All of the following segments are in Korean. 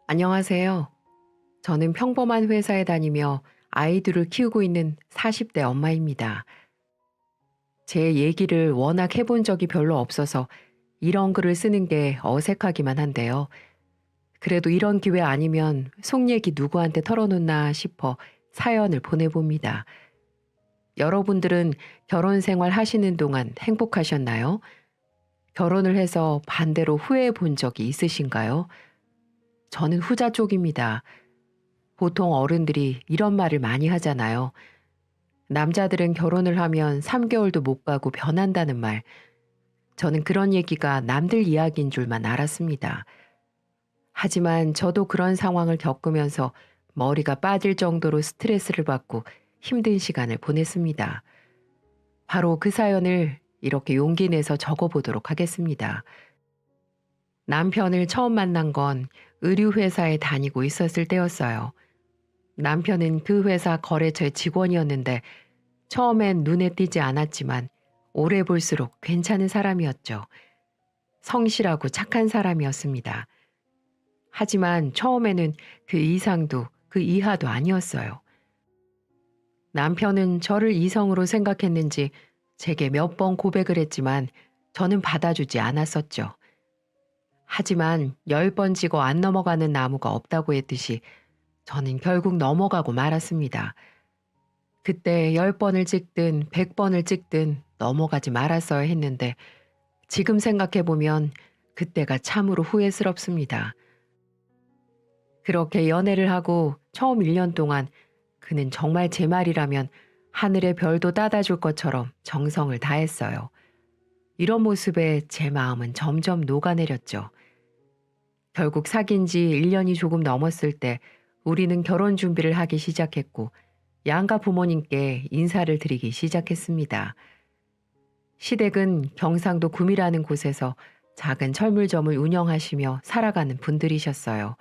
안녕하세요. 저는 평범한 회사에 다니며 아이들을 키우고 있는 40대 엄마입니다. 제 얘기를 워낙 해본 적이 별로 없어서 이런 글을 쓰는 게 어색하기만 한데요. 그래도 이런 기회 아니면 속 얘기 누구한테 털어놓나 싶어 사연을 보내봅니다. 여러분들은 결혼 생활 하시는 동안 행복하셨나요? 결혼을 해서 반대로 후회해 본 적이 있으신가요? 저는 후자 쪽입니다. 보통 어른들이 이런 말을 많이 하잖아요. 남자들은 결혼을 하면 3개월도 못 가고 변한다는 말. 저는 그런 얘기가 남들 이야기인 줄만 알았습니다. 하지만 저도 그런 상황을 겪으면서 머리가 빠질 정도로 스트레스를 받고 힘든 시간을 보냈습니다. 바로 그 사연을 이렇게 용기 내서 적어보도록 하겠습니다. 남편을 처음 만난 건 의류회사에 다니고 있었을 때였어요. 남편은 그 회사 거래처의 직원이었는데 처음엔 눈에 띄지 않았지만 오래 볼수록 괜찮은 사람이었죠. 성실하고 착한 사람이었습니다. 하지만 처음에는 그 이상도 그 이하도 아니었어요. 남편은 저를 이성으로 생각했는지 제게 몇 번 고백을 했지만 저는 받아주지 않았었죠. 하지만 10번 지고 안 넘어가는 나무가 없다고 했듯이 저는 결국 넘어가고 말았습니다. 그때 10번을 찍든 100번을 찍든 넘어가지 말았어야 했는데 지금 생각해보면 그때가 참으로 후회스럽습니다. 그렇게 연애를 하고 처음 1년 동안 그는 정말 제 말이라면 하늘의 별도 따다 줄 것처럼 정성을 다했어요. 이런 모습에 제 마음은 점점 녹아내렸죠. 결국 사귄 지 1년이 조금 넘었을 때 우리는 결혼 준비를 하기 시작했고 양가 부모님께 인사를 드리기 시작했습니다. 시댁은 경상도 구미라는 곳에서 작은 철물점을 운영하시며 살아가는 분들이셨어요.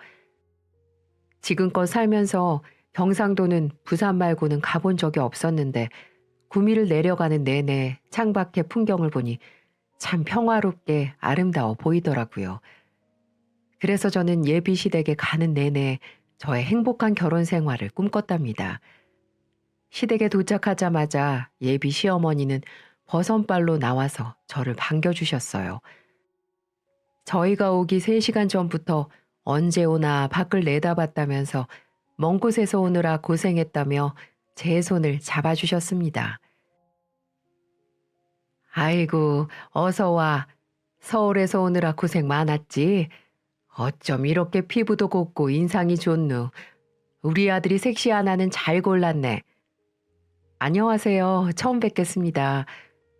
지금껏 살면서 경상도는 부산 말고는 가본 적이 없었는데 구미를 내려가는 내내 창밖의 풍경을 보니 참 평화롭게 아름다워 보이더라고요. 그래서 저는 예비 시댁에 가는 내내 저의 행복한 결혼 생활을 꿈꿨답니다. 시댁에 도착하자마자 예비 시어머니는 버선발로 나와서 저를 반겨주셨어요. 저희가 오기 3시간 전부터 언제 오나 밖을 내다봤다면서 먼 곳에서 오느라 고생했다며 제 손을 잡아주셨습니다. 아이고, 어서 와. 서울에서 오느라 고생 많았지. 어쩜 이렇게 피부도 곱고 인상이 좋누. 우리 아들이 섹시 하나는 잘 골랐네. 안녕하세요. 처음 뵙겠습니다.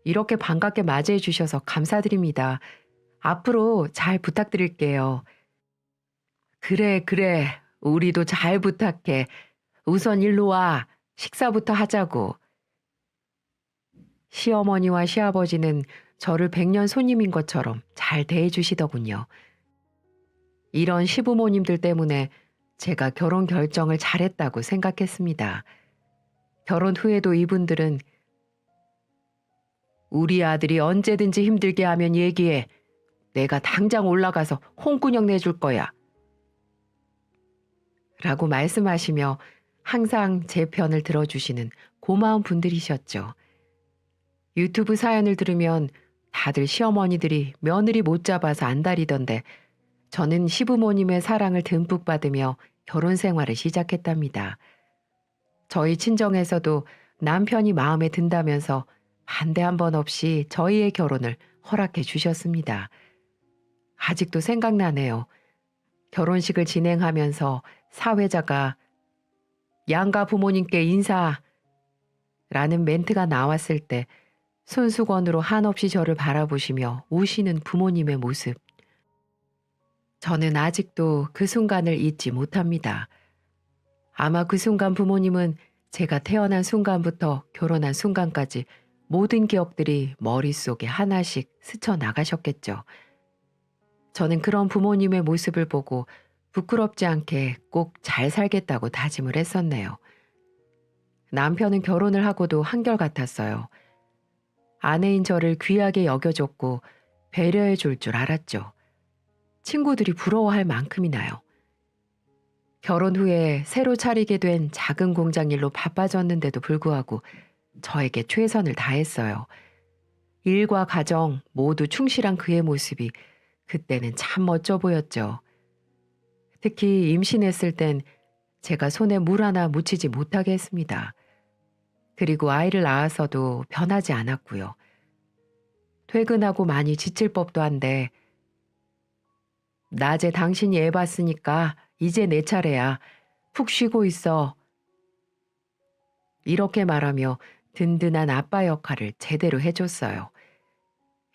이렇게 반갑게 맞이해 주셔서 감사드립니다. 앞으로 잘 부탁드릴게요. 그래, 그래. 우리도 잘 부탁해. 우선 일로 와. 식사부터 하자고. 시어머니와 시아버지는 저를 백년 손님인 것처럼 잘 대해주시더군요. 이런 시부모님들 때문에 제가 결혼 결정을 잘했다고 생각했습니다. 결혼 후에도 이분들은 우리 아들이 언제든지 힘들게 하면 얘기해. 내가 당장 올라가서 홍군형 내줄 거야. 라고 말씀하시며 항상 제 편을 들어주시는 고마운 분들이셨죠. 유튜브 사연을 들으면 다들 시어머니들이 며느리 못 잡아서 안달이던데 저는 시부모님의 사랑을 듬뿍 받으며 결혼 생활을 시작했답니다. 저희 친정에서도 남편이 마음에 든다면서 반대 한 번 없이 저희의 결혼을 허락해 주셨습니다. 아직도 생각나네요. 결혼식을 진행하면서 사회자가 양가 부모님께 인사라는 멘트가 나왔을 때 손수건으로 한없이 저를 바라보시며 우시는 부모님의 모습. 저는 아직도 그 순간을 잊지 못합니다. 아마 그 순간 부모님은 제가 태어난 순간부터 결혼한 순간까지 모든 기억들이 머릿속에 하나씩 스쳐나가셨겠죠. 저는 그런 부모님의 모습을 보고 부끄럽지 않게 꼭 잘 살겠다고 다짐을 했었네요. 남편은 결혼을 하고도 한결같았어요. 아내인 저를 귀하게 여겨줬고 배려해 줄 줄 알았죠. 친구들이 부러워할 만큼이나요. 결혼 후에 새로 차리게 된 작은 공장 일로 바빠졌는데도 불구하고 저에게 최선을 다했어요. 일과 가정 모두 충실한 그의 모습이 그때는 참 멋져 보였죠. 특히 임신했을 땐 제가 손에 물 하나 묻히지 못하게 했습니다. 그리고 아이를 낳아서도 변하지 않았고요. 퇴근하고 많이 지칠 법도 한데 낮에 당신이 애 봤으니까 이제 내 차례야. 푹 쉬고 있어. 이렇게 말하며 든든한 아빠 역할을 제대로 해줬어요.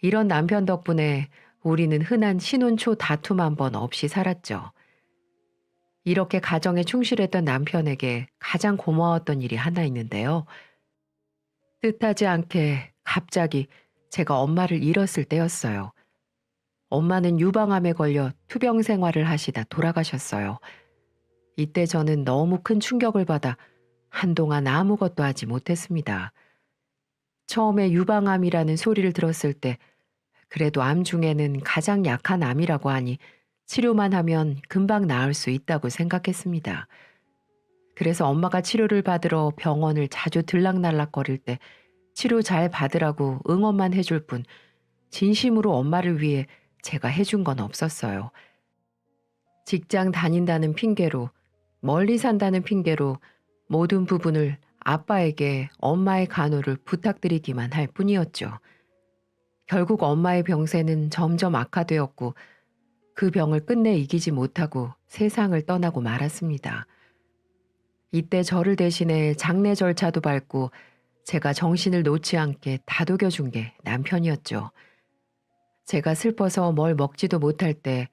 이런 남편 덕분에 우리는 흔한 신혼 초 다툼 한 번 없이 살았죠. 이렇게 가정에 충실했던 남편에게 가장 고마웠던 일이 하나 있는데요. 뜻하지 않게 갑자기 제가 엄마를 잃었을 때였어요. 엄마는 유방암에 걸려 투병 생활을 하시다 돌아가셨어요. 이때 저는 너무 큰 충격을 받아 한동안 아무것도 하지 못했습니다. 처음에 유방암이라는 소리를 들었을 때 그래도 암 중에는 가장 약한 암이라고 하니 치료만 하면 금방 나을 수 있다고 생각했습니다. 그래서 엄마가 치료를 받으러 병원을 자주 들락날락거릴 때 치료 잘 받으라고 응원만 해줄 뿐 진심으로 엄마를 위해 제가 해준 건 없었어요. 직장 다닌다는 핑계로, 멀리 산다는 핑계로 모든 부분을 아빠에게 엄마의 간호를 부탁드리기만 할 뿐이었죠. 결국 엄마의 병세는 점점 악화되었고 그 병을 끝내 이기지 못하고 세상을 떠나고 말았습니다. 이때 저를 대신해 장례 절차도 밟고 제가 정신을 놓지 않게 다독여준 게 남편이었죠. 제가 슬퍼서 뭘 먹지도 못할 때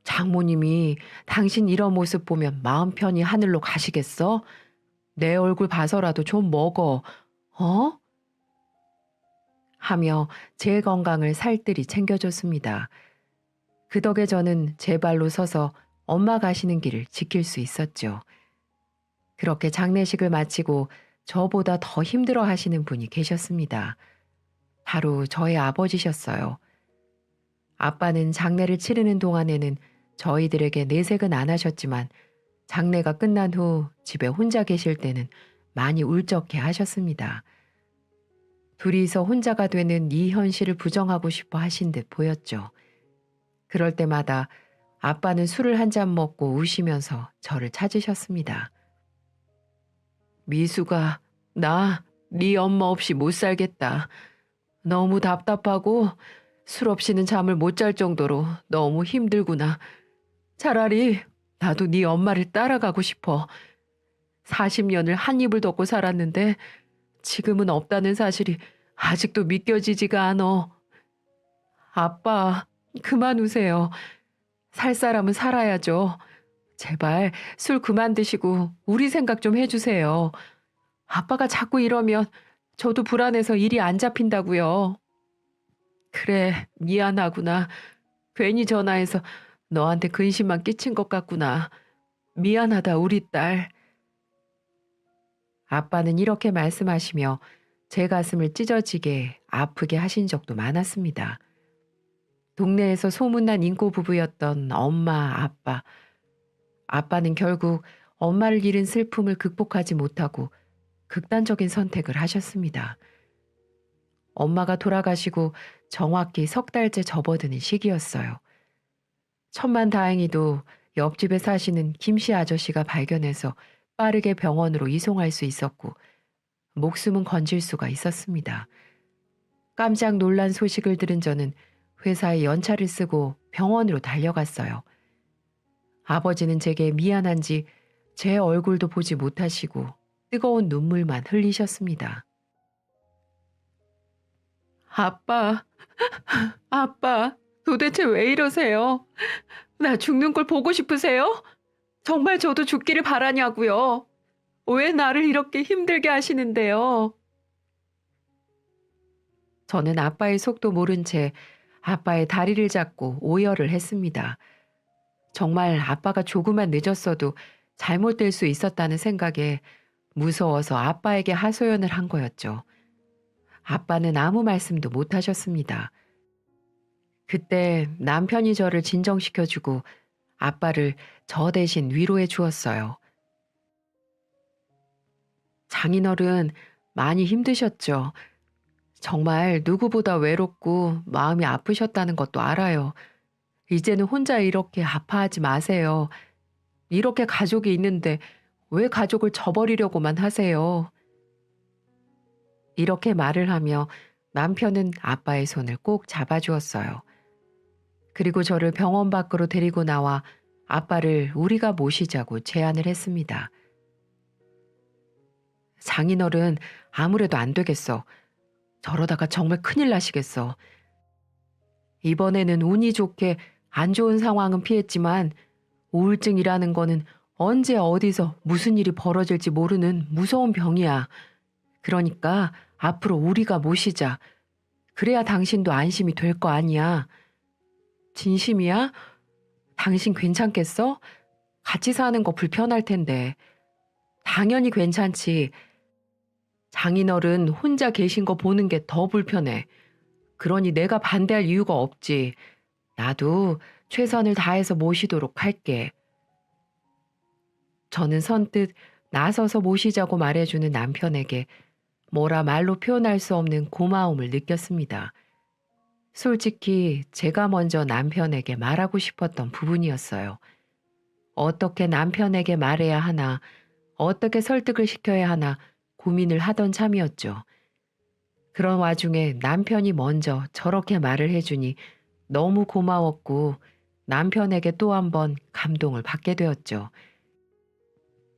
장모님이 당신 이런 모습 보면 마음 편히 하늘로 가시겠어? 내 얼굴 봐서라도 좀 먹어. 어? 하며 제 건강을 살뜰히 챙겨줬습니다. 그 덕에 저는 제 발로 서서 엄마 가시는 길을 지킬 수 있었죠. 그렇게 장례식을 마치고 저보다 더 힘들어 하시는 분이 계셨습니다. 바로 저의 아버지셨어요. 아빠는 장례를 치르는 동안에는 저희들에게 내색은 안 하셨지만 장례가 끝난 후 집에 혼자 계실 때는 많이 울적해 하셨습니다. 둘이서 혼자가 되는 이 현실을 부정하고 싶어 하신 듯 보였죠. 그럴 때마다 아빠는 술을 한 잔 먹고 우시면서 저를 찾으셨습니다. 미수가, 나 네 엄마 없이 못 살겠다. 너무 답답하고 술 없이는 잠을 못 잘 정도로 너무 힘들구나. 차라리 나도 네 엄마를 따라가고 싶어. 40년을 한 입을 덮고 살았는데 지금은 없다는 사실이 아직도 믿겨지지가 않어. 아빠, 그만 우세요. 살 사람은 살아야죠. 제발 술 그만 드시고 우리 생각 좀 해주세요. 아빠가 자꾸 이러면 저도 불안해서 일이 안 잡힌다고요. 그래, 미안하구나. 괜히 전화해서 너한테 근심만 끼친 것 같구나. 미안하다, 우리 딸. 아빠는 이렇게 말씀하시며 제 가슴을 찢어지게 아프게 하신 적도 많았습니다. 동네에서 소문난 인고 부부였던 엄마, 아빠. 아빠는 결국 엄마를 잃은 슬픔을 극복하지 못하고 극단적인 선택을 하셨습니다. 엄마가 돌아가시고 정확히 석 달째 접어드는 시기였어요. 천만다행히도 옆집에 사시는 김씨 아저씨가 발견해서 빠르게 병원으로 이송할 수 있었고 목숨은 건질 수가 있었습니다. 깜짝 놀란 소식을 들은 저는 회사에 연차를 쓰고 병원으로 달려갔어요. 아버지는 제게 미안한지 제 얼굴도 보지 못하시고 뜨거운 눈물만 흘리셨습니다. 아빠, 아빠, 도대체 왜 이러세요? 나 죽는 걸 보고 싶으세요? 정말 저도 죽기를 바라냐고요. 왜 나를 이렇게 힘들게 하시는데요? 저는 아빠의 속도 모른 채 아빠의 다리를 잡고 오열을 했습니다. 정말 아빠가 조금만 늦었어도 잘못될 수 있었다는 생각에 무서워서 아빠에게 하소연을 한 거였죠. 아빠는 아무 말씀도 못 하셨습니다. 그때 남편이 저를 진정시켜주고 아빠를 저 대신 위로해 주었어요. 장인어른 많이 힘드셨죠? 정말 누구보다 외롭고 마음이 아프셨다는 것도 알아요. 이제는 혼자 이렇게 아파하지 마세요. 이렇게 가족이 있는데 왜 가족을 저버리려고만 하세요? 이렇게 말을 하며 남편은 아빠의 손을 꼭 잡아주었어요. 그리고 저를 병원 밖으로 데리고 나와 아빠를 우리가 모시자고 제안을 했습니다. 장인어른 아무래도 안 되겠어. 저러다가 정말 큰일 나시겠어. 이번에는 운이 좋게 안 좋은 상황은 피했지만 우울증이라는 거는 언제 어디서 무슨 일이 벌어질지 모르는 무서운 병이야. 그러니까 앞으로 우리가 모시자. 그래야 당신도 안심이 될 거 아니야. 진심이야? 당신 괜찮겠어? 같이 사는 거 불편할 텐데. 당연히 괜찮지. 장인어른 혼자 계신 거 보는 게 더 불편해. 그러니 내가 반대할 이유가 없지. 나도 최선을 다해서 모시도록 할게. 저는 선뜻 나서서 모시자고 말해주는 남편에게 뭐라 말로 표현할 수 없는 고마움을 느꼈습니다. 솔직히 제가 먼저 남편에게 말하고 싶었던 부분이었어요. 어떻게 남편에게 말해야 하나, 어떻게 설득을 시켜야 하나 고민을 하던 참이었죠. 그런 와중에 남편이 먼저 저렇게 말을 해주니 너무 고마웠고 남편에게 또 한 번 감동을 받게 되었죠.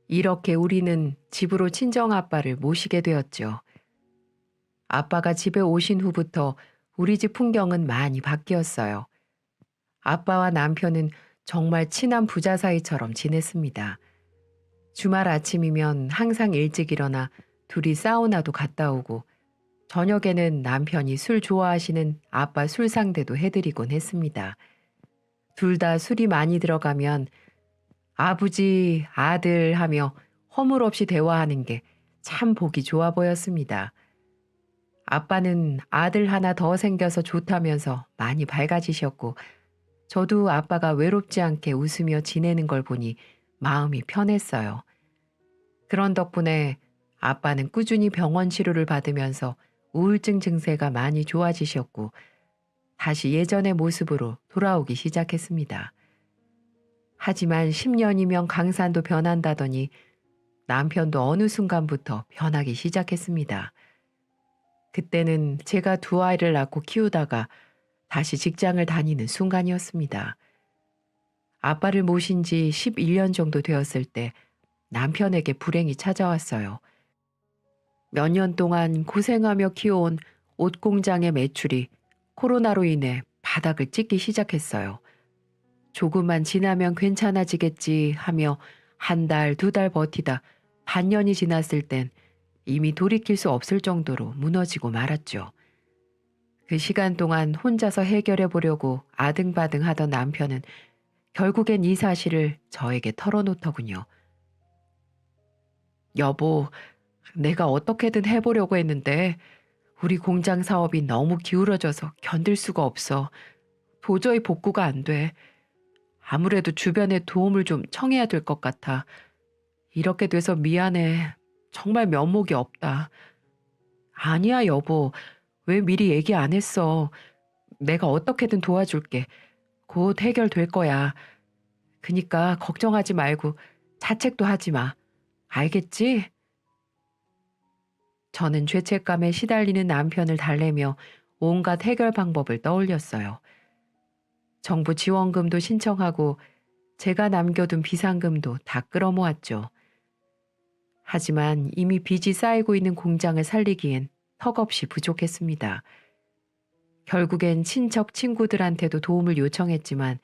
이렇게 우리는 집으로 친정아빠를 모시게 되었죠. 아빠가 집에 오신 후부터 우리 집 풍경은 많이 바뀌었어요. 아빠와 남편은 정말 친한 부자 사이처럼 지냈습니다. 주말 아침이면 항상 일찍 일어나 둘이 사우나도 갔다 오고 저녁에는 남편이 술 좋아하시는 아빠 술 상대도 해드리곤 했습니다. 둘 다 술이 많이 들어가면 아버지, 아들 하며 허물없이 대화하는 게 참 보기 좋아 보였습니다. 아빠는 아들 하나 더 생겨서 좋다면서 많이 밝아지셨고 저도 아빠가 외롭지 않게 웃으며 지내는 걸 보니 마음이 편했어요. 그런 덕분에 아빠는 꾸준히 병원 치료를 받으면서 우울증 증세가 많이 좋아지셨고 다시 예전의 모습으로 돌아오기 시작했습니다. 하지만 10년이면 강산도 변한다더니 남편도 어느 순간부터 변하기 시작했습니다. 그때는 제가 두 아이를 낳고 키우다가 다시 직장을 다니는 순간이었습니다. 아빠를 모신 지 11년 정도 되었을 때 남편에게 불행이 찾아왔어요. 몇 년 동안 고생하며 키워온 옷 공장의 매출이 코로나로 인해 바닥을 찍기 시작했어요. 조금만 지나면 괜찮아지겠지 하며 한 달, 두 달 버티다 반년이 지났을 땐 이미 돌이킬 수 없을 정도로 무너지고 말았죠. 그 시간 동안 혼자서 해결해 보려고 아등바등 하던 남편은 결국엔 이 사실을 저에게 털어놓더군요. 여보, 내가 어떻게든 해보려고 했는데 우리 공장 사업이 너무 기울어져서 견딜 수가 없어. 도저히 복구가 안 돼. 아무래도 주변에 도움을 좀 청해야 될 것 같아. 이렇게 돼서 미안해. 정말 면목이 없다. 아니야, 여보. 왜 미리 얘기 안 했어? 내가 어떻게든 도와줄게. 곧 해결될 거야. 그니까 걱정하지 말고 자책도 하지 마. 알겠지? 저는 죄책감에 시달리는 남편을 달래며 온갖 해결 방법을 떠올렸어요. 정부 지원금도 신청하고 제가 남겨둔 비상금도 다 끌어모았죠. 하지만 이미 빚이 쌓이고 있는 공장을 살리기엔 턱없이 부족했습니다. 결국엔 친척 친구들한테도 도움을 요청했지만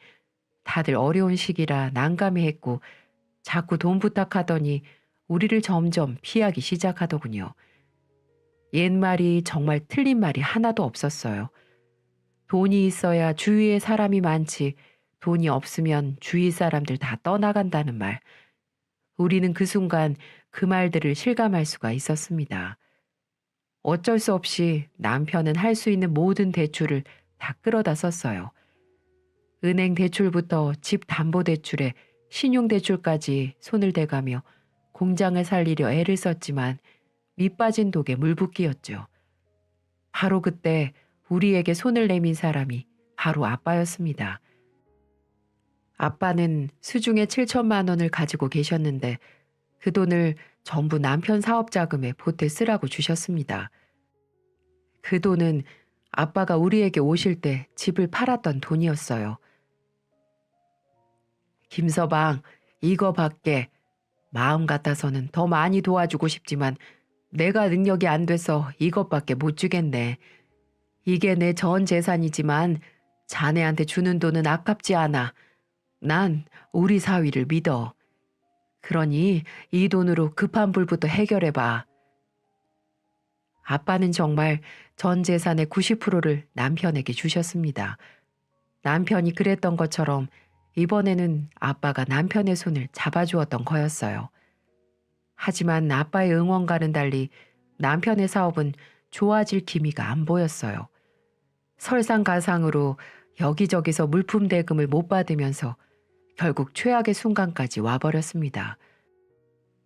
다들 어려운 시기라 난감해했고 자꾸 돈 부탁하더니 우리를 점점 피하기 시작하더군요. 옛말이 정말 틀린 말이 하나도 없었어요. 돈이 있어야 주위에 사람이 많지 돈이 없으면 주위 사람들 다 떠나간다는 말. 우리는 그 순간 그 말들을 실감할 수가 있었습니다. 어쩔 수 없이 남편은 할 수 있는 모든 대출을 다 끌어다 썼어요. 은행 대출부터 집 담보대출에 신용대출까지 손을 대가며 공장을 살리려 애를 썼지만 밑빠진 독에 물붓기였죠. 바로 그때 우리에게 손을 내민 사람이 바로 아빠였습니다. 아빠는 수중에 7천만 원을 가지고 계셨는데 그 돈을 전부 남편 사업 자금에 보태 쓰라고 주셨습니다. 그 돈은 아빠가 우리에게 오실 때 집을 팔았던 돈이었어요. 김서방, 이거 밖에 마음 같아서는 더 많이 도와주고 싶지만 내가 능력이 안 돼서 이것밖에 못 주겠네. 이게 내 전 재산이지만 자네한테 주는 돈은 아깝지 않아. 난 우리 사위를 믿어. 그러니 이 돈으로 급한 불부터 해결해봐. 아빠는 정말 전 재산의 90%를 남편에게 주셨습니다. 남편이 그랬던 것처럼 이번에는 아빠가 남편의 손을 잡아주었던 거였어요. 하지만 아빠의 응원과는 달리 남편의 사업은 좋아질 기미가 안 보였어요. 설상가상으로 여기저기서 물품 대금을 못 받으면서 결국 최악의 순간까지 와버렸습니다.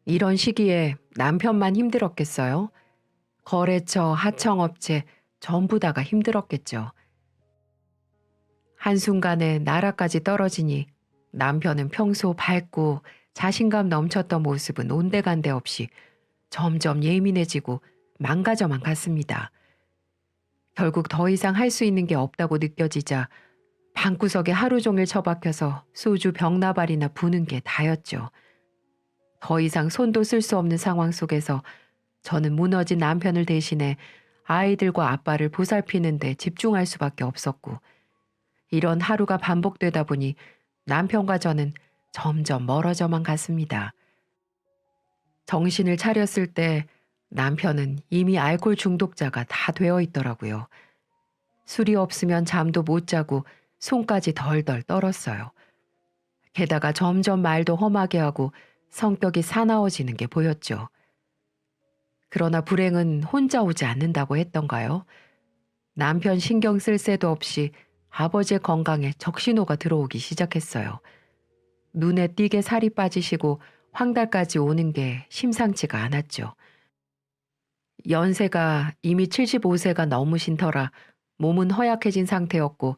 이런 시기에 남편만 힘들었겠어요? 거래처, 하청업체 전부 다가 힘들었겠죠. 한순간에 나라까지 떨어지니 남편은 평소 밝고 자신감 넘쳤던 모습은 온데간데 없이 점점 예민해지고 망가져만 갔습니다. 결국 더 이상 할 수 있는 게 없다고 느껴지자 방구석에 하루 종일 처박혀서 소주 병나발이나 부는 게 다였죠. 더 이상 손도 쓸 수 없는 상황 속에서 저는 무너진 남편을 대신해 아이들과 아빠를 보살피는 데 집중할 수밖에 없었고, 이런 하루가 반복되다 보니 남편과 저는 점점 멀어져만 갔습니다. 정신을 차렸을 때 남편은 이미 알코올 중독자가 다 되어 있더라고요. 술이 없으면 잠도 못 자고 손까지 덜덜 떨었어요. 게다가 점점 말도 험하게 하고 성격이 사나워지는 게 보였죠. 그러나 불행은 혼자 오지 않는다고 했던가요? 남편 신경 쓸 새도 없이 아버지의 건강에 적신호가 들어오기 시작했어요. 눈에 띄게 살이 빠지시고 황달까지 오는 게 심상치가 않았죠. 연세가 이미 75세가 넘으신 터라 몸은 허약해진 상태였고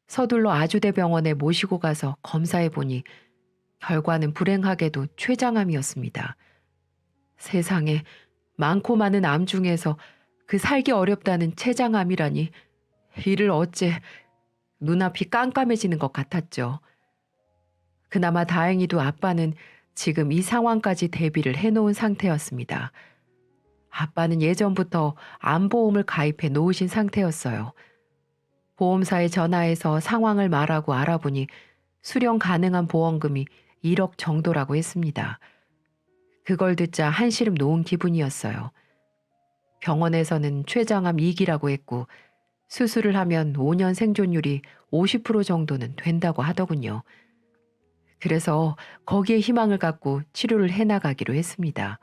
서둘러 아주대병원에 모시고 가서 검사해 보니 결과는 불행하게도 췌장암이었습니다. 세상에 많고 많은 암 중에서 그 살기 어렵다는 췌장암이라니, 이를 어째. 눈앞이 깜깜해지는 것 같았죠. 그나마 다행히도 아빠는 지금 이 상황까지 대비를 해놓은 상태였습니다. 아빠는 예전부터 암보험을 가입해 놓으신 상태였어요. 보험사에 전화해서 상황을 말하고 알아보니 수령 가능한 보험금이 1억 정도라고 했습니다. 그걸 듣자 한시름 놓은 기분이었어요. 병원에서는 췌장암 2기라고 했고 수술을 하면 5년 생존율이 50% 정도는 된다고 하더군요. 그래서 거기에 희망을 갖고 치료를 해나가기로 했습니다.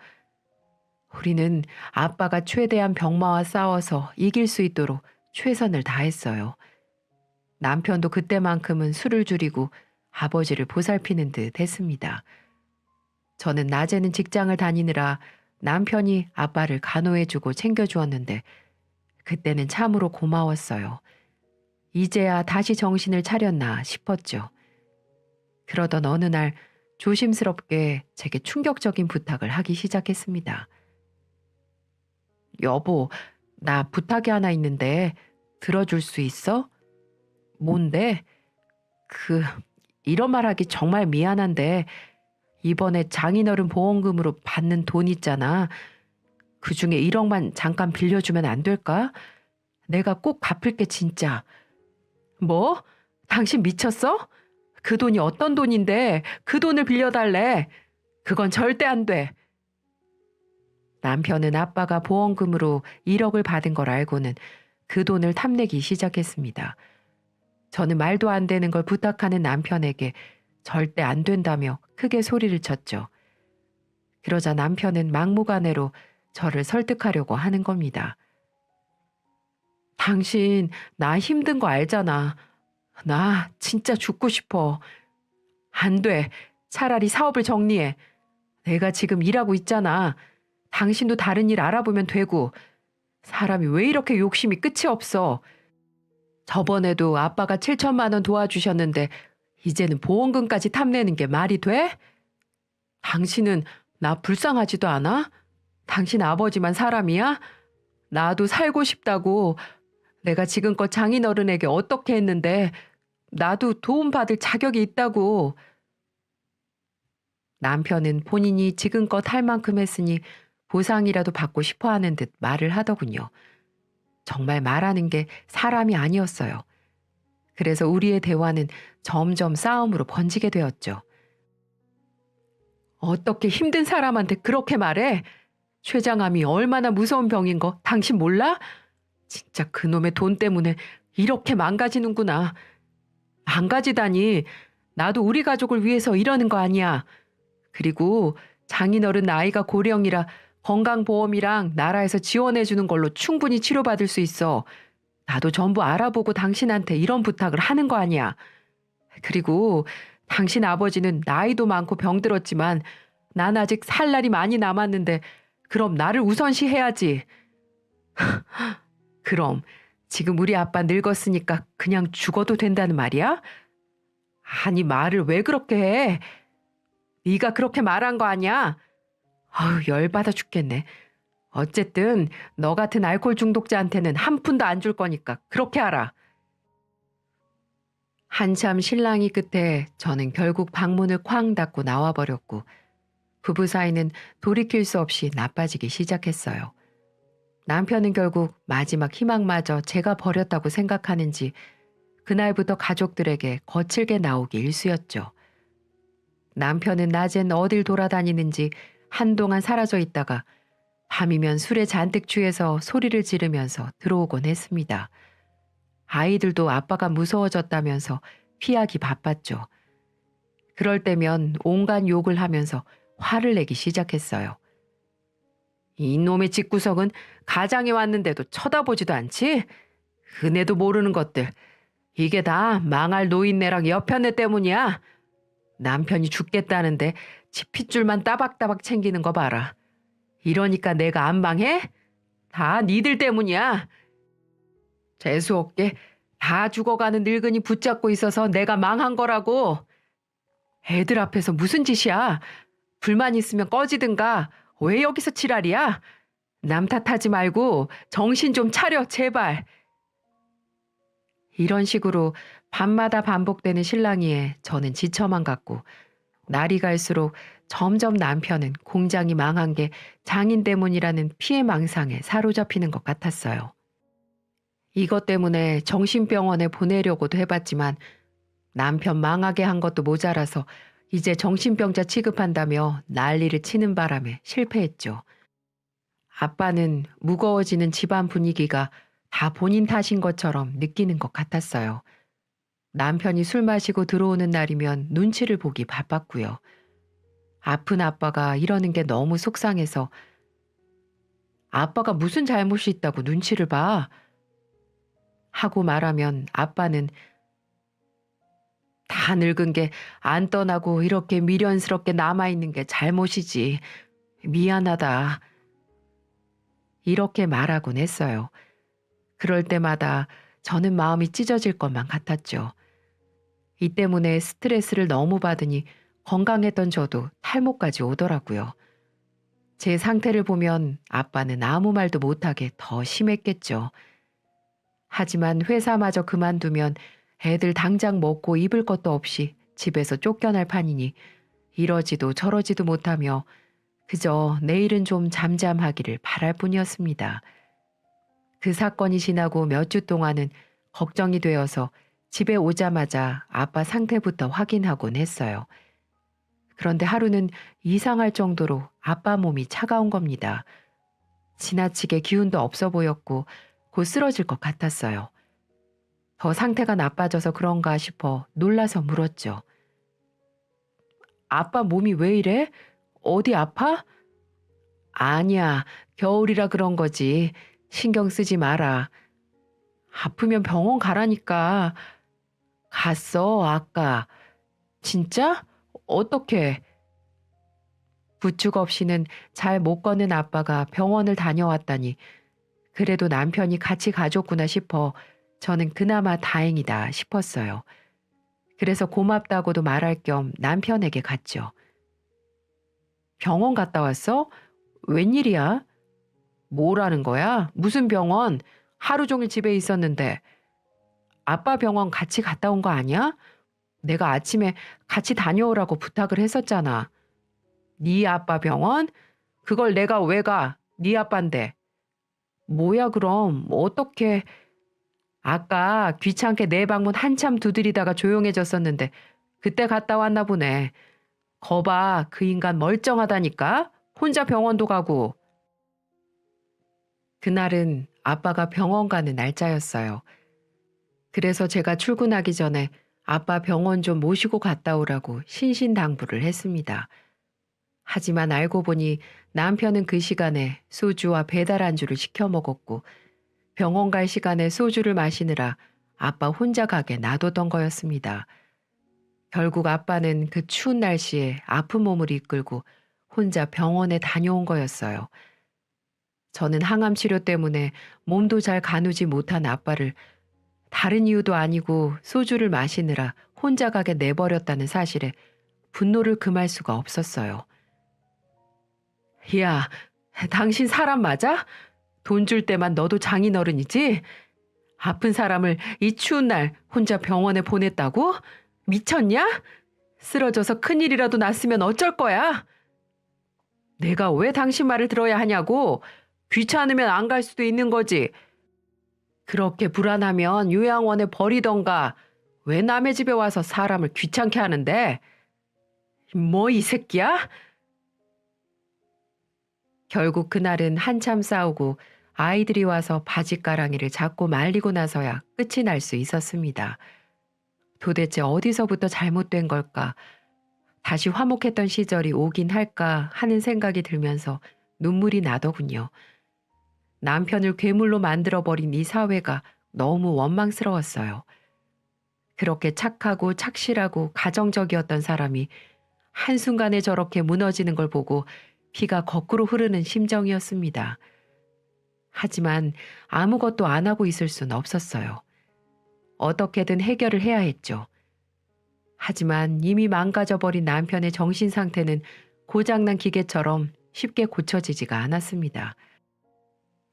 우리는 아빠가 최대한 병마와 싸워서 이길 수 있도록 최선을 다했어요. 남편도 그때만큼은 술을 줄이고 아버지를 보살피는 듯 했습니다. 저는 낮에는 직장을 다니느라 남편이 아빠를 간호해주고 챙겨주었는데 그때는 참으로 고마웠어요. 이제야 다시 정신을 차렸나 싶었죠. 그러던 어느 날 조심스럽게 제게 충격적인 부탁을 하기 시작했습니다. 여보, 나 부탁이 하나 있는데 들어줄 수 있어? 뭔데? 이런 말 하기 정말 미안한데 이번에 장인어른 보험금으로 받는 돈 있잖아. 그중에 1억만 잠깐 빌려주면 안 될까? 내가 꼭 갚을게 진짜. 뭐? 당신 미쳤어? 그 돈이 어떤 돈인데 그 돈을 빌려달래. 그건 절대 안 돼. 남편은 아빠가 보험금으로 1억을 받은 걸 알고는 그 돈을 탐내기 시작했습니다. 저는 말도 안 되는 걸 부탁하는 남편에게 절대 안 된다며 크게 소리를 쳤죠. 그러자 남편은 막무가내로 저를 설득하려고 하는 겁니다. 당신 나 힘든 거 알잖아. 나 진짜 죽고 싶어. 안 돼. 차라리 사업을 정리해. 내가 지금 일하고 있잖아. 당신도 다른 일 알아보면 되고. 사람이 왜 이렇게 욕심이 끝이 없어. 저번에도 아빠가 7천만 원 도와주셨는데 이제는 보험금까지 탐내는 게 말이 돼? 당신은 나 불쌍하지도 않아? 당신 아버지만 사람이야? 나도 살고 싶다고. 내가 지금껏 장인어른에게 어떻게 했는데 나도 도움받을 자격이 있다고. 남편은 본인이 지금껏 할 만큼 했으니 보상이라도 받고 싶어 하는 듯 말을 하더군요. 정말 말하는 게 사람이 아니었어요. 그래서 우리의 대화는 점점 싸움으로 번지게 되었죠. 어떻게 힘든 사람한테 그렇게 말해? 췌장암이 얼마나 무서운 병인 거 당신 몰라? 진짜 그놈의 돈 때문에 이렇게 망가지는구나. 망가지다니. 나도 우리 가족을 위해서 이러는 거 아니야. 그리고 장인어른 나이가 고령이라 건강보험이랑 나라에서 지원해주는 걸로 충분히 치료받을 수 있어. 나도 전부 알아보고 당신한테 이런 부탁을 하는 거 아니야. 그리고 당신 아버지는 나이도 많고 병들었지만 난 아직 살 날이 많이 남았는데 그럼 나를 우선시해야지. 그럼 지금 우리 아빠 늙었으니까 그냥 죽어도 된다는 말이야? 아니 말을 왜 그렇게 해? 네가 그렇게 말한 거 아니야? 아유 열받아 죽겠네. 어쨌든 너 같은 알코올 중독자한테는 한 푼도 안 줄 거니까 그렇게 하라. 한참 실랑이 끝에 저는 결국 방문을 쾅 닫고 나와버렸고 부부 사이는 돌이킬 수 없이 나빠지기 시작했어요. 남편은 결국 마지막 희망마저 제가 버렸다고 생각하는지 그날부터 가족들에게 거칠게 나오기 일쑤였죠. 남편은 낮엔 어딜 돌아다니는지 한동안 사라져 있다가 밤이면 술에 잔뜩 취해서 소리를 지르면서 들어오곤 했습니다. 아이들도 아빠가 무서워졌다면서 피하기 바빴죠. 그럴 때면 온갖 욕을 하면서 화를 내기 시작했어요. 이놈의 집구석은 가장에 왔는데도 쳐다보지도 않지? 그네도 모르는 것들. 이게 다 망할 노인네랑 여편네 때문이야. 남편이 죽겠다는데 지 핏줄만 따박따박 챙기는 거 봐라. 이러니까 내가 안 망해? 다 니들 때문이야. 재수없게 다 죽어가는 늙은이 붙잡고 있어서 내가 망한 거라고. 애들 앞에서 무슨 짓이야. 불만 있으면 꺼지든가. 왜 여기서 지랄이야? 남 탓하지 말고 정신 좀 차려 제발. 이런 식으로 밤마다 반복되는 실랑이에 저는 지쳐만 갔고 날이 갈수록 점점 남편은 공장이 망한 게 장인 때문이라는 피해망상에 사로잡히는 것 같았어요. 이것 때문에 정신병원에 보내려고도 해봤지만 남편 망하게 한 것도 모자라서 이제 정신병자 취급한다며 난리를 치는 바람에 실패했죠. 아빠는 무거워지는 집안 분위기가 다 본인 탓인 것처럼 느끼는 것 같았어요. 남편이 술 마시고 들어오는 날이면 눈치를 보기 바빴고요. 아픈 아빠가 이러는 게 너무 속상해서 아빠가 무슨 잘못이 있다고 눈치를 봐? 하고 말하면 아빠는 다 늙은 게 안 떠나고 이렇게 미련스럽게 남아있는 게 잘못이지. 미안하다. 이렇게 말하곤 했어요. 그럴 때마다 저는 마음이 찢어질 것만 같았죠. 이 때문에 스트레스를 너무 받으니 건강했던 저도 탈모까지 오더라고요. 제 상태를 보면 아빠는 아무 말도 못하게 더 심했겠죠. 하지만 회사마저 그만두면 애들 당장 먹고 입을 것도 없이 집에서 쫓겨날 판이니 이러지도 저러지도 못하며 그저 내일은 좀 잠잠하기를 바랄 뿐이었습니다. 그 사건이 지나고 몇 주 동안은 걱정이 되어서 집에 오자마자 아빠 상태부터 확인하곤 했어요. 그런데 하루는 이상할 정도로 아빠 몸이 차가운 겁니다. 지나치게 기운도 없어 보였고 곧 쓰러질 것 같았어요. 더 상태가 나빠져서 그런가 싶어 놀라서 물었죠. 아빠 몸이 왜 이래? 어디 아파? 아니야, 겨울이라 그런 거지. 신경 쓰지 마라. 아프면 병원 가라니까. 갔어, 아까. 진짜? 어떻게? 부축 없이는 잘 못 걷는 아빠가 병원을 다녀왔다니 그래도 남편이 같이 가줬구나 싶어 저는 그나마 다행이다 싶었어요. 그래서 고맙다고도 말할 겸 남편에게 갔죠. 병원 갔다 왔어? 웬일이야? 뭐라는 거야? 무슨 병원? 하루 종일 집에 있었는데. 아빠 병원 같이 갔다 온 거 아니야? 내가 아침에 같이 다녀오라고 부탁을 했었잖아. 네 아빠 병원? 그걸 내가 왜 가? 네 아빠인데. 뭐야 그럼 어떻게 아까 귀찮게 내 방문 한참 두드리다가 조용해졌었는데 그때 갔다 왔나 보네. 거봐 그 인간 멀쩡하다니까. 혼자 병원도 가고. 그날은 아빠가 병원 가는 날짜였어요. 그래서 제가 출근하기 전에 아빠 병원 좀 모시고 갔다 오라고 신신당부를 했습니다. 하지만 알고 보니 남편은 그 시간에 소주와 배달 안주를 시켜 먹었고 병원 갈 시간에 소주를 마시느라 아빠 혼자 가게 놔뒀던 거였습니다. 결국 아빠는 그 추운 날씨에 아픈 몸을 이끌고 혼자 병원에 다녀온 거였어요. 저는 항암 치료 때문에 몸도 잘 가누지 못한 아빠를 다른 이유도 아니고 소주를 마시느라 혼자 가게 내버렸다는 사실에 분노를 금할 수가 없었어요. 야, 당신 사람 맞아? 돈 줄 때만 너도 장인어른이지? 아픈 사람을 이 추운 날 혼자 병원에 보냈다고? 미쳤냐? 쓰러져서 큰일이라도 났으면 어쩔 거야? 내가 왜 당신 말을 들어야 하냐고? 귀찮으면 안 갈 수도 있는 거지. 그렇게 불안하면 요양원에 버리던가. 왜 남의 집에 와서 사람을 귀찮게 하는데? 뭐 이 새끼야? 결국 그날은 한참 싸우고 아이들이 와서 바짓가랑이를 잡고 말리고 나서야 끝이 날 수 있었습니다. 도대체 어디서부터 잘못된 걸까? 다시 화목했던 시절이 오긴 할까 하는 생각이 들면서 눈물이 나더군요. 남편을 괴물로 만들어버린 이 사회가 너무 원망스러웠어요. 그렇게 착하고 착실하고 가정적이었던 사람이 한순간에 저렇게 무너지는 걸 보고 피가 거꾸로 흐르는 심정이었습니다. 하지만 아무것도 안 하고 있을 순 없었어요. 어떻게든 해결을 해야 했죠. 하지만 이미 망가져버린 남편의 정신 상태는 고장난 기계처럼 쉽게 고쳐지지가 않았습니다.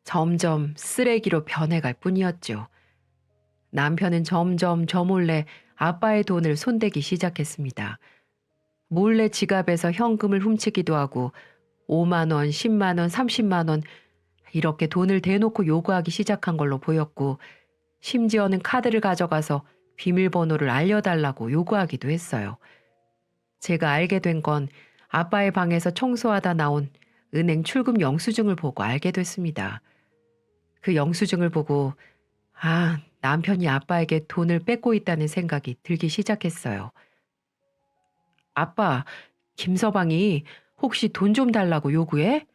점점 쓰레기로 변해갈 뿐이었죠. 남편은 점점 저 몰래 아빠의 돈을 손대기 시작했습니다. 몰래 지갑에서 현금을 훔치기도 하고 5만 원, 10만 원, 30만 원 이렇게 돈을 대놓고 요구하기 시작한 걸로 보였고 심지어는 카드를 가져가서 비밀번호를 알려달라고 요구하기도 했어요. 제가 알게 된 건 아빠의 방에서 청소하다 나온 은행 출금 영수증을 보고 알게 됐습니다. 그 영수증을 보고 남편이 아빠에게 돈을 뺏고 있다는 생각이 들기 시작했어요. 아빠, 김서방이 혹시 돈 좀 달라고 요구해?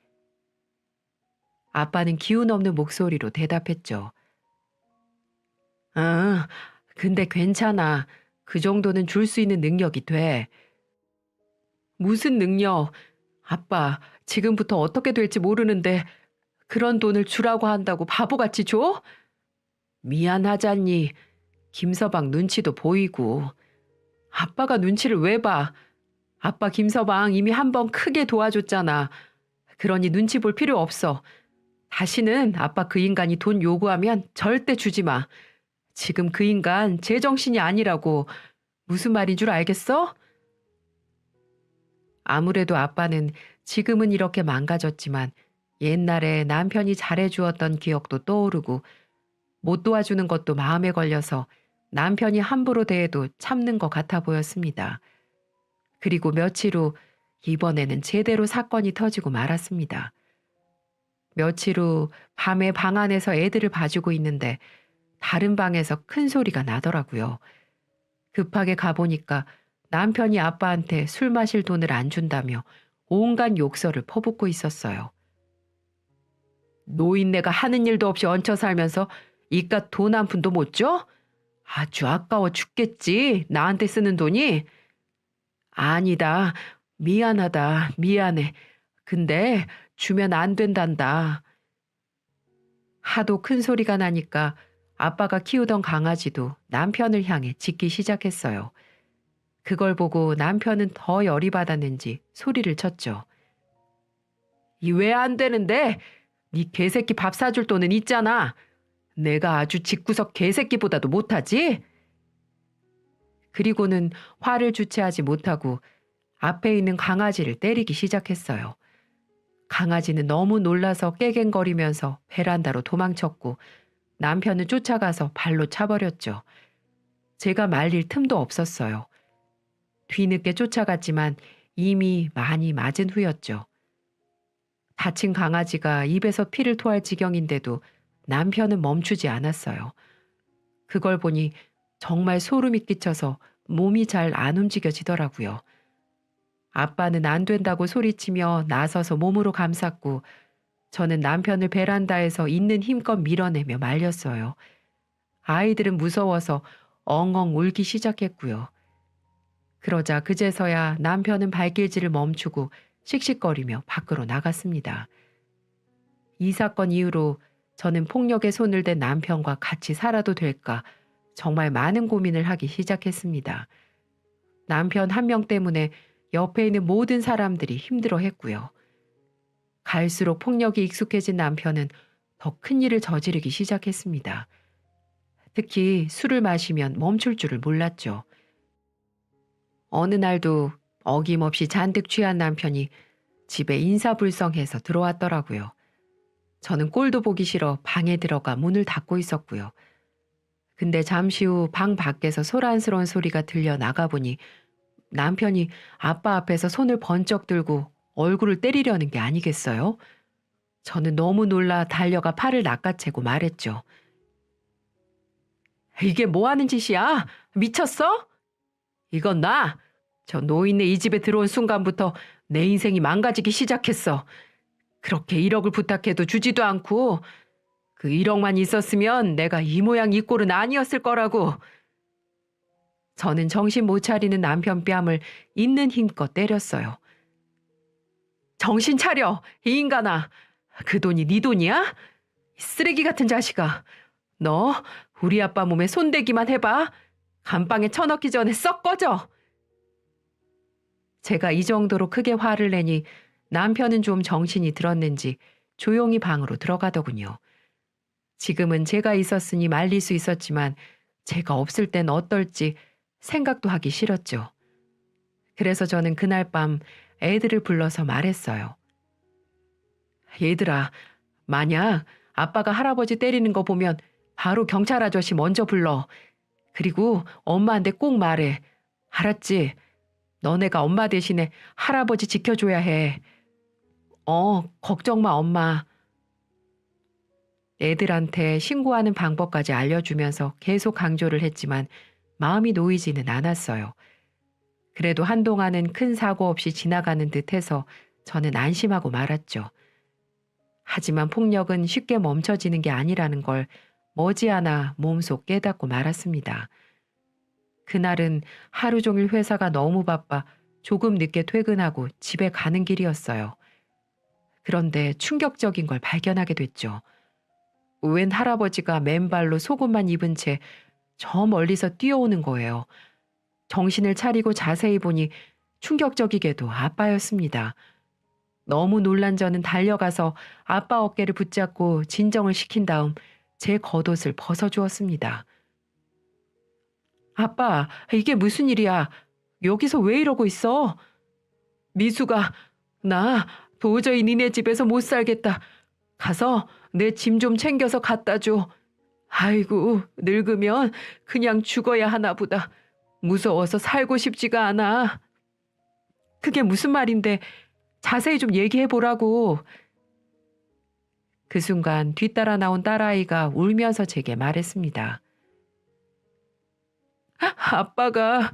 아빠는 기운 없는 목소리로 대답했죠. 아, 근데 괜찮아. 그 정도는 줄 수 있는 능력이 돼. 무슨 능력? 아빠, 지금부터 어떻게 될지 모르는데 그런 돈을 주라고 한다고 바보같이 줘? 미안하잖니. 김서방 눈치도 보이고. 아빠가 눈치를 왜 봐? 아빠 김서방 이미 한 번 크게 도와줬잖아. 그러니 눈치 볼 필요 없어. 다시는 아빠 그 인간이 돈 요구하면 절대 주지 마. 지금 그 인간 제정신이 아니라고. 무슨 말인 줄 알겠어? 아무래도 아빠는 지금은 이렇게 망가졌지만 옛날에 남편이 잘해주었던 기억도 떠오르고 못 도와주는 것도 마음에 걸려서 남편이 함부로 대해도 참는 것 같아 보였습니다. 그리고 며칠 후 이번에는 제대로 사건이 터지고 말았습니다. 며칠 후 밤에 방 안에서 애들을 봐주고 있는데 다른 방에서 큰 소리가 나더라고요. 급하게 가보니까 남편이 아빠한테 술 마실 돈을 안 준다며 온갖 욕설을 퍼붓고 있었어요. 노인네가 하는 일도 없이 얹혀 살면서 이깟 돈 한 푼도 못 줘? 아주 아까워 죽겠지. 나한테 쓰는 돈이? 아니다. 미안하다. 미안해. 근데 주면 안 된단다. 하도 큰 소리가 나니까 아빠가 키우던 강아지도 남편을 향해 짖기 시작했어요. 그걸 보고 남편은 더 열이 받았는지 소리를 쳤죠. 이 왜 안 되는데? 네 개새끼 밥 사줄 돈은 있잖아. 내가 아주 집구석 개새끼보다도 못하지? 그리고는 화를 주체하지 못하고 앞에 있는 강아지를 때리기 시작했어요. 강아지는 너무 놀라서 깨갱거리면서 베란다로 도망쳤고 남편은 쫓아가서 발로 차버렸죠. 제가 말릴 틈도 없었어요. 뒤늦게 쫓아갔지만 이미 많이 맞은 후였죠. 다친 강아지가 입에서 피를 토할 지경인데도 남편은 멈추지 않았어요. 그걸 보니 정말 소름이 끼쳐서 몸이 잘 안 움직여지더라고요. 아빠는 안 된다고 소리치며 나서서 몸으로 감쌌고 저는 남편을 베란다에서 있는 힘껏 밀어내며 말렸어요. 아이들은 무서워서 엉엉 울기 시작했고요. 그러자 그제서야 남편은 발길질을 멈추고 씩씩거리며 밖으로 나갔습니다. 이 사건 이후로 저는 폭력에 손을 댄 남편과 같이 살아도 될까 정말 많은 고민을 하기 시작했습니다. 남편 한 명 때문에 옆에 있는 모든 사람들이 힘들어했고요. 갈수록 폭력이 익숙해진 남편은 더 큰 일을 저지르기 시작했습니다. 특히 술을 마시면 멈출 줄을 몰랐죠. 어느 날도 어김없이 잔뜩 취한 남편이 집에 인사불성해서 들어왔더라고요. 저는 꼴도 보기 싫어 방에 들어가 문을 닫고 있었고요. 근데 잠시 후 방 밖에서 소란스러운 소리가 들려 나가보니 남편이 아빠 앞에서 손을 번쩍 들고 얼굴을 때리려는 게 아니겠어요? 저는 너무 놀라 달려가 팔을 낚아채고 말했죠. 이게 뭐 하는 짓이야? 미쳤어? 이건 저 노인네 이 집에 들어온 순간부터 내 인생이 망가지기 시작했어. 그렇게 1억을 부탁해도 주지도 않고 그 1억만 있었으면 내가 이 모양 이 꼴은 아니었을 거라고. 저는 정신 못 차리는 남편 뺨을 있는 힘껏 때렸어요. 정신 차려, 이 인간아. 그 돈이 네 돈이야? 이 쓰레기 같은 자식아. 너 우리 아빠 몸에 손대기만 해봐. 감방에 쳐넣기 전에 썩 꺼져. 제가 이 정도로 크게 화를 내니 남편은 좀 정신이 들었는지 조용히 방으로 들어가더군요. 지금은 제가 있었으니 말릴 수 있었지만 제가 없을 땐 어떨지 생각도 하기 싫었죠. 그래서 저는 그날 밤 애들을 불러서 말했어요. 얘들아, 만약 아빠가 할아버지 때리는 거 보면 바로 경찰 아저씨 먼저 불러. 그리고 엄마한테 꼭 말해. 알았지? 너네가 엄마 대신에 할아버지 지켜줘야 해. 걱정 마, 엄마. 애들한테 신고하는 방법까지 알려주면서 계속 강조를 했지만 마음이 놓이지는 않았어요. 그래도 한동안은 큰 사고 없이 지나가는 듯해서 저는 안심하고 말았죠. 하지만 폭력은 쉽게 멈춰지는 게 아니라는 걸 머지않아 몸속 깨닫고 말았습니다. 그날은 하루 종일 회사가 너무 바빠 조금 늦게 퇴근하고 집에 가는 길이었어요. 그런데 충격적인 걸 발견하게 됐죠. 웬 할아버지가 맨발로 속옷만 입은 채 저 멀리서 뛰어오는 거예요. 정신을 차리고 자세히 보니 충격적이게도 아빠였습니다. 너무 놀란 저는 달려가서 아빠 어깨를 붙잡고 진정을 시킨 다음 제 겉옷을 벗어주었습니다. 아빠, 이게 무슨 일이야? 여기서 왜 이러고 있어? 미수가, 나 도저히 니네 집에서 못 살겠다. 가서 내 짐 좀 챙겨서 갖다 줘. 아이고, 늙으면 그냥 죽어야 하나 보다. 무서워서 살고 싶지가 않아. 그게 무슨 말인데 자세히 좀 얘기해 보라고. 그 순간 뒤따라 나온 딸아이가 울면서 제게 말했습니다. 아빠가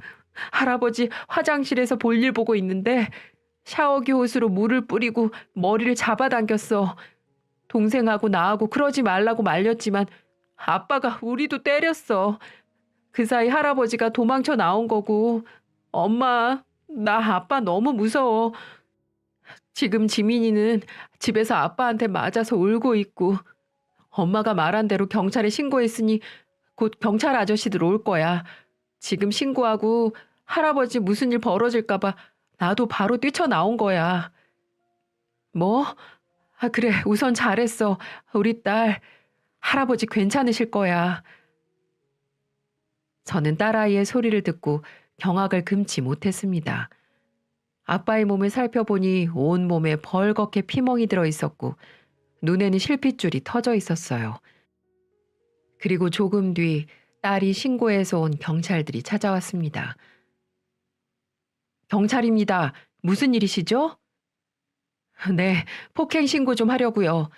할아버지 화장실에서 볼일 보고 있는데 샤워기 호스로 물을 뿌리고 머리를 잡아당겼어. 동생하고 나하고 그러지 말라고 말렸지만 아빠가 우리도 때렸어. 그 사이 할아버지가 도망쳐 나온 거고. 엄마, 나 아빠 너무 무서워. 지금 지민이는 집에서 아빠한테 맞아서 울고 있고, 엄마가 말한 대로 경찰에 신고했으니 곧 경찰 아저씨들 올 거야. 지금 신고하고 할아버지 무슨 일 벌어질까 봐 나도 바로 뛰쳐나온 거야. 뭐? 아, 그래. 우선 잘했어. 우리 딸, 할아버지 괜찮으실 거야. 저는 딸아이의 소리를 듣고 경악을 금치 못했습니다. 아빠의 몸을 살펴보니 온몸에 벌겋게 피멍이 들어 있었고 눈에는 실핏줄이 터져 있었어요. 그리고 조금 뒤 딸이 신고해서 온 경찰들이 찾아왔습니다. 경찰입니다. 무슨 일이시죠? 네, 폭행 신고 좀 하려고요.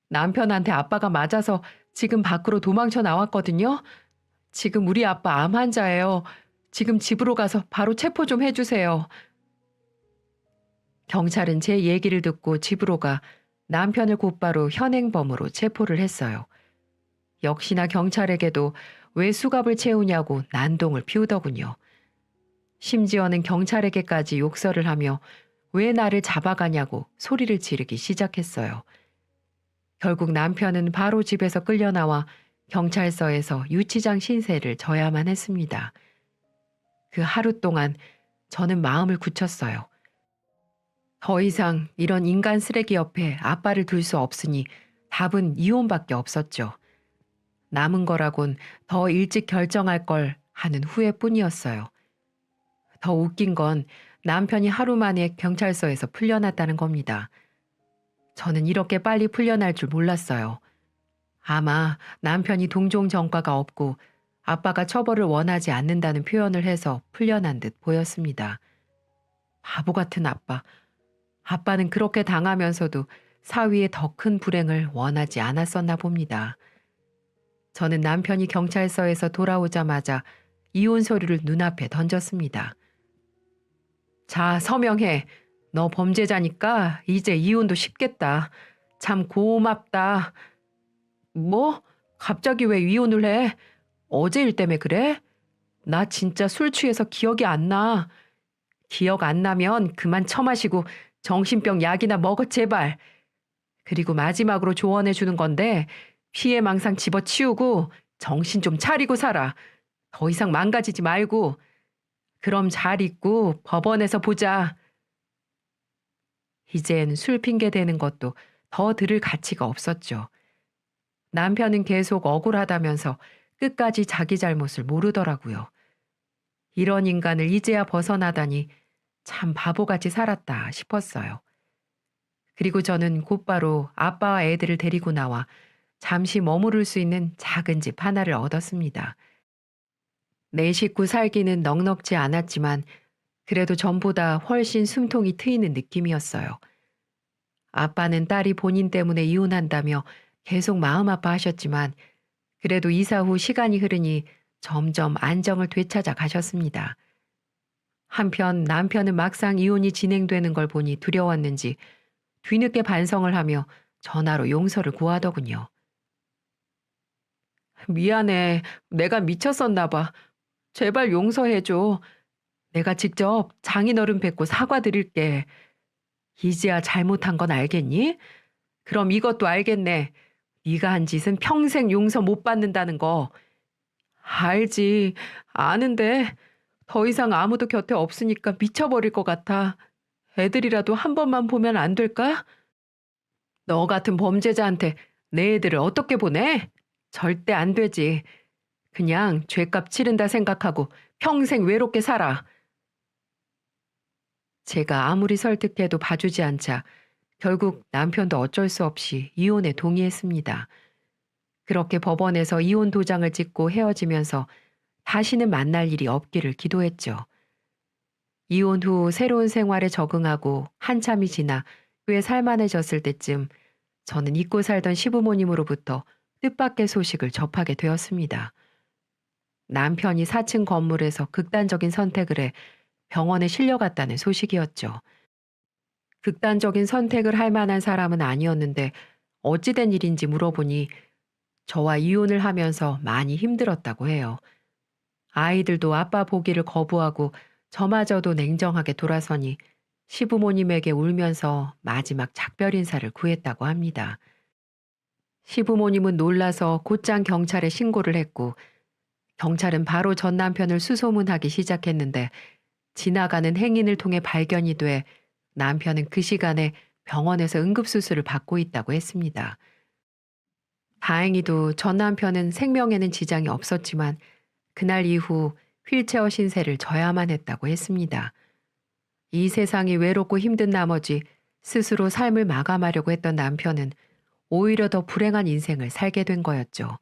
남편한테 아빠가 맞아서 지금 밖으로 도망쳐 나왔거든요. 지금 우리 아빠 암 환자예요. 지금 집으로 가서 바로 체포 좀 해주세요. 경찰은 제 얘기를 듣고 집으로 가 남편을 곧바로 현행범으로 체포를 했어요. 역시나 경찰에게도 왜 수갑을 채우냐고 난동을 피우더군요. 심지어는 경찰에게까지 욕설을 하며 왜 나를 잡아가냐고 소리를 지르기 시작했어요. 결국 남편은 바로 집에서 끌려나와 경찰서에서 유치장 신세를 져야만 했습니다. 그 하루 동안 저는 마음을 굳혔어요. 더 이상 이런 인간 쓰레기 옆에 아빠를 둘 수 없으니 답은 이혼밖에 없었죠. 남은 거라곤 더 일찍 결정할 걸 하는 후회뿐이었어요. 더 웃긴 건 남편이 하루 만에 경찰서에서 풀려났다는 겁니다. 저는 이렇게 빨리 풀려날 줄 몰랐어요. 아마 남편이 동종 전과가 없고 아빠가 처벌을 원하지 않는다는 표현을 해서 풀려난 듯 보였습니다. 바보 같은 아빠. 아빠는 그렇게 당하면서도 사위의 더 큰 불행을 원하지 않았었나 봅니다. 저는 남편이 경찰서에서 돌아오자마자 이혼 서류를 눈앞에 던졌습니다. 자, 서명해. 너 범죄자니까 이제 이혼도 쉽겠다. 참 고맙다. 뭐? 갑자기 왜 이혼을 해? 어제 일 때문에 그래? 나 진짜 술 취해서 기억이 안 나. 기억 안 나면 그만 처마시고 정신병 약이나 먹어 제발. 그리고 마지막으로 조언해 주는 건데 피해망상 집어치우고 정신 좀 차리고 살아. 더 이상 망가지지 말고. 그럼 잘 있고 법원에서 보자. 이젠 술 핑계 대는 것도 더 들을 가치가 없었죠. 남편은 계속 억울하다면서 끝까지 자기 잘못을 모르더라고요. 이런 인간을 이제야 벗어나다니 참 바보같이 살았다 싶었어요. 그리고 저는 곧바로 아빠와 애들을 데리고 나와 잠시 머무를 수 있는 작은 집 하나를 얻었습니다. 내 식구 살기는 넉넉지 않았지만 그래도 전보다 훨씬 숨통이 트이는 느낌이었어요. 아빠는 딸이 본인 때문에 이혼한다며 계속 마음 아파하셨지만 그래도 이사 후 시간이 흐르니 점점 안정을 되찾아 가셨습니다. 한편 남편은 막상 이혼이 진행되는 걸 보니 두려웠는지 뒤늦게 반성을 하며 전화로 용서를 구하더군요. 미안해. 내가 미쳤었나 봐. 제발 용서해줘. 내가 직접 장인어른 뵙고 사과드릴게. 이제야 잘못한 건 알겠니? 그럼 이것도 알겠네. 네가 한 짓은 평생 용서 못 받는다는 거. 알지. 아는데 더 이상 아무도 곁에 없으니까 미쳐버릴 것 같아. 애들이라도 한 번만 보면 안 될까? 너 같은 범죄자한테 내 애들을 어떻게 보내? 절대 안 되지. 그냥 죗값 치른다 생각하고 평생 외롭게 살아. 제가 아무리 설득해도 봐주지 않자 결국 남편도 어쩔 수 없이 이혼에 동의했습니다. 그렇게 법원에서 이혼 도장을 찍고 헤어지면서 다시는 만날 일이 없기를 기도했죠. 이혼 후 새로운 생활에 적응하고 한참이 지나 꽤 살만해졌을 때쯤 저는 잊고 살던 시부모님으로부터 뜻밖의 소식을 접하게 되었습니다. 남편이 4층 건물에서 극단적인 선택을 해 병원에 실려갔다는 소식이었죠. 극단적인 선택을 할 만한 사람은 아니었는데 어찌된 일인지 물어보니 저와 이혼을 하면서 많이 힘들었다고 해요. 아이들도 아빠 보기를 거부하고 저마저도 냉정하게 돌아서니 시부모님에게 울면서 마지막 작별 인사를 구했다고 합니다. 시부모님은 놀라서 곧장 경찰에 신고를 했고 경찰은 바로 전 남편을 수소문하기 시작했는데 지나가는 행인을 통해 발견이 돼 남편은 그 시간에 병원에서 응급수술을 받고 있다고 했습니다. 다행히도 전 남편은 생명에는 지장이 없었지만 그날 이후 휠체어 신세를 져야만 했다고 했습니다. 이 세상이 외롭고 힘든 나머지 스스로 삶을 마감하려고 했던 남편은 오히려 더 불행한 인생을 살게 된 거였죠.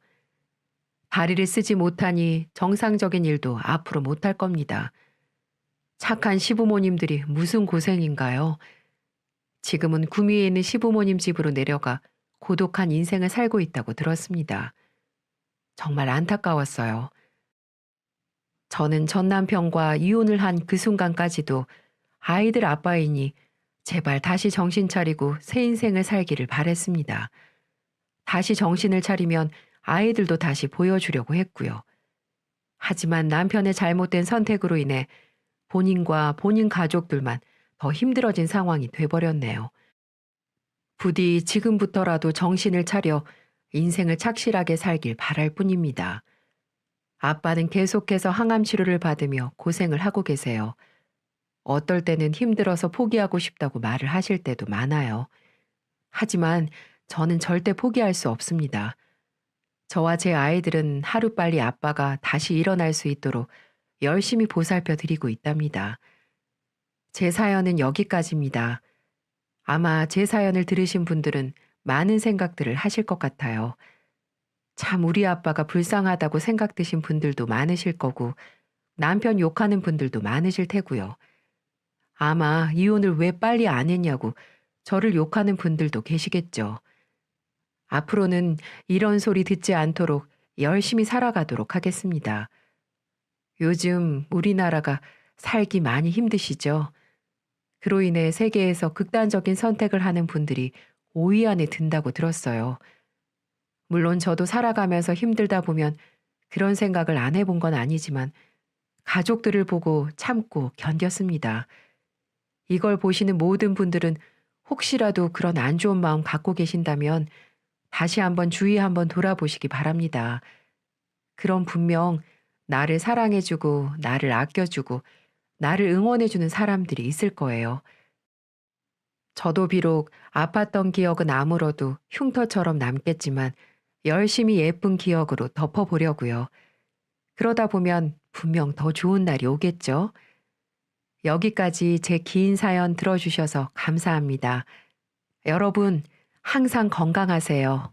다리를 쓰지 못하니 정상적인 일도 앞으로 못할 겁니다. 착한 시부모님들이 무슨 고생인가요? 지금은 구미에 있는 시부모님 집으로 내려가 고독한 인생을 살고 있다고 들었습니다. 정말 안타까웠어요. 저는 전 남편과 이혼을 한 그 순간까지도 아이들 아빠이니 제발 다시 정신 차리고 새 인생을 살기를 바랬습니다. 다시 정신을 차리면 아이들도 다시 보여주려고 했고요. 하지만 남편의 잘못된 선택으로 인해 본인과 본인 가족들만 더 힘들어진 상황이 돼버렸네요. 부디 지금부터라도 정신을 차려 인생을 착실하게 살길 바랄 뿐입니다. 아빠는 계속해서 항암 치료를 받으며 고생을 하고 계세요. 어떨 때는 힘들어서 포기하고 싶다고 말을 하실 때도 많아요. 하지만 저는 절대 포기할 수 없습니다. 저와 제 아이들은 하루빨리 아빠가 다시 일어날 수 있도록 열심히 보살펴 드리고 있답니다. 제 사연은 여기까지입니다. 아마 제 사연을 들으신 분들은 많은 생각들을 하실 것 같아요. 참 우리 아빠가 불쌍하다고 생각드신 분들도 많으실 거고 남편 욕하는 분들도 많으실 테고요. 아마 이혼을 왜 빨리 안 했냐고 저를 욕하는 분들도 계시겠죠. 앞으로는 이런 소리 듣지 않도록 열심히 살아가도록 하겠습니다. 요즘 우리나라가 살기 많이 힘드시죠? 그로 인해 세계에서 극단적인 선택을 하는 분들이 5위 안에 든다고 들었어요. 물론 저도 살아가면서 힘들다 보면 그런 생각을 안 해본 건 아니지만 가족들을 보고 참고 견뎠습니다. 이걸 보시는 모든 분들은 혹시라도 그런 안 좋은 마음 갖고 계신다면 다시 한번 주의 한번 돌아보시기 바랍니다. 그럼 분명 나를 사랑해주고 나를 아껴주고 나를 응원해주는 사람들이 있을 거예요. 저도 비록 아팠던 기억은 아물어도 흉터처럼 남겠지만 열심히 예쁜 기억으로 덮어보려고요. 그러다 보면 분명 더 좋은 날이 오겠죠. 여기까지 제 긴 사연 들어주셔서 감사합니다. 여러분, 항상 건강하세요.